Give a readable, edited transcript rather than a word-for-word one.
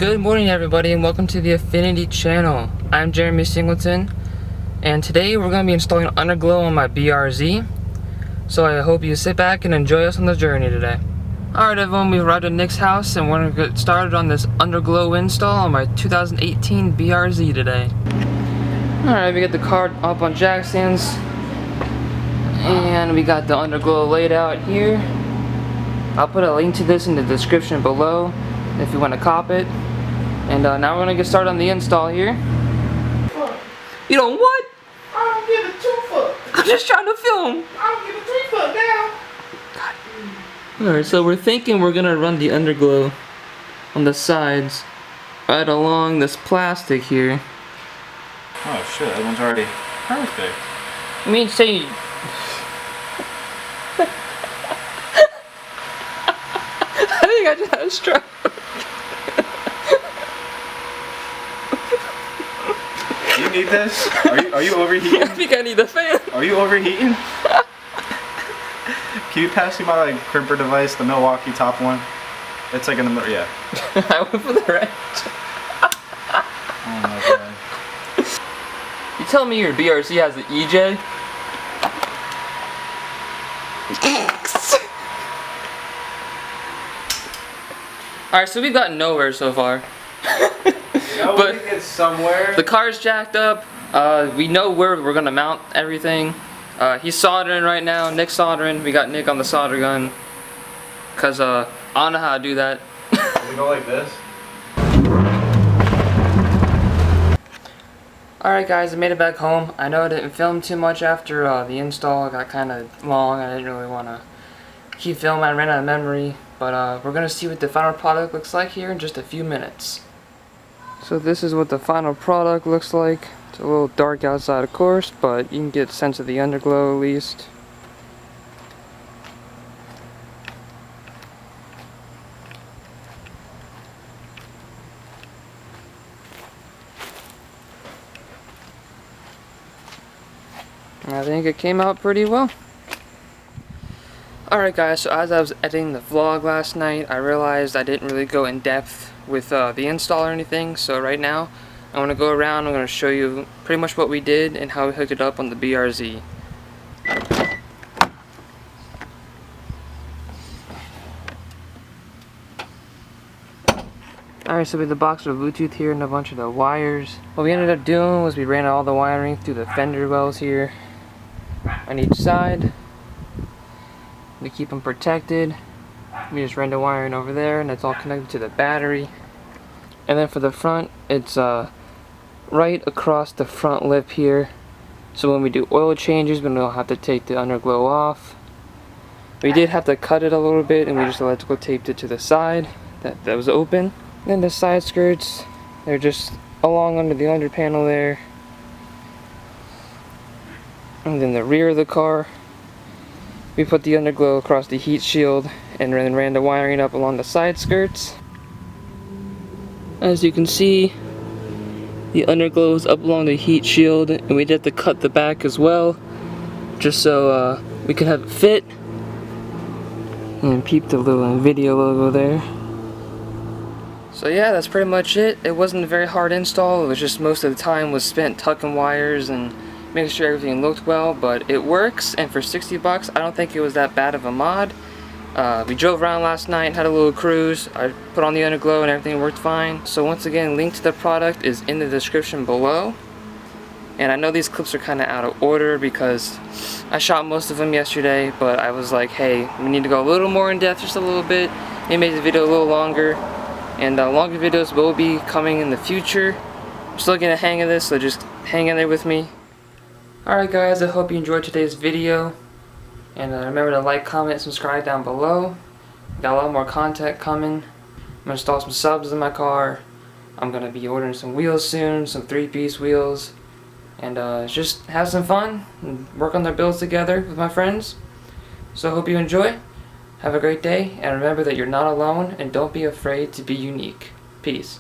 Good morning everybody and welcome to the Affinity channel. I'm Jeremy Singleton and today we're going to be installing Underglow on my BRZ. So I hope you sit back and enjoy us on the journey today. Alright everyone, we've arrived at Nick's house and we're going to get started on this Underglow install on my 2018 BRZ today. Alright, we got the car up on jack stands and we got the Underglow laid out here. I'll put a link to this in the description below if you want to cop it. And now we're going to get started on the install here. Fuck. You know what? I don't give a 2 foot. I'm just trying to film. I don't give a 3 foot now. Alright, so we're thinking we're going to run the Underglow on the sides right along this plastic here. Oh shit, that one's already perfect. I mean, say... I think I just had a stroke. You need this? Are you overheating? I think I need the fan. Are you overheating? Can you pass me my like crimper device, the Milwaukee top one? It's like in the middle, yeah. I went for the wrench. Oh my god. You tell me your BRZ has an EJ? Alright, so we've gotten nowhere so far. But it's somewhere. The car's jacked up. We know where we're gonna mount everything. He's soldering right now. Nick's soldering. We got Nick on the solder gun. Cause I don't know how to do that. Does it go like this? Alright guys, I made it back home. I know I didn't film too much after the install. It got kind of long. I didn't really want to keep filming. I ran out of memory. But we're gonna see what the final product looks like here in just a few minutes. So this is what the final product looks like. It's a little dark outside of course, but you can get a sense of the underglow at least. And I think it came out pretty well. Alright guys, so as I was editing the vlog last night, I realized I didn't really go in depth with the install or anything. So right now, I want to go around, I'm going to show you pretty much what we did and how we hooked it up on the BRZ. Alright, so we have the box with Bluetooth here and a bunch of the wires. What we ended up doing was we ran all the wiring through the fender wells here on each side to keep them protected. We just ran the wiring over there and it's all connected to the battery. And then for the front, it's right across the front lip here. So when we do oil changes, we don't have to take the underglow off. We did have to cut it a little bit and we just electrical taped it to the side that was open. Then the side skirts, they're just along under the under panel there. And then the rear of the car, we put the underglow across the heat shield and then ran the wiring up along the side skirts. As you can see, the underglow is up along the heat shield and we did have to cut the back as well just so we could have it fit. And peep the little NVIDIA logo there. So yeah, that's pretty much it. It wasn't a very hard install. It was just most of the time was spent tucking wires and making sure everything looked well, but it works, and for 60 bucks I don't think it was that bad of a mod. We drove around last night and had a little cruise. I put on the underglow and everything worked fine. So once again, link to the product is in the description below. And I know these clips are kind of out of order because I shot most of them yesterday, but I was like, hey, we need to go a little more in depth, just a little bit, and make the video a little longer. And longer videos will be coming in the future. I'm still getting a hang of this, so just hang in there with me. Alright guys, I hope you enjoyed today's video. And remember to like, comment, subscribe down below. Got a lot more content coming. I'm going to install some subs in my car. I'm going to be ordering some wheels soon, some 3-piece wheels. And just have some fun and work on their builds together with my friends. So I hope you enjoy. Have a great day, and remember that you're not alone, and don't be afraid to be unique. Peace.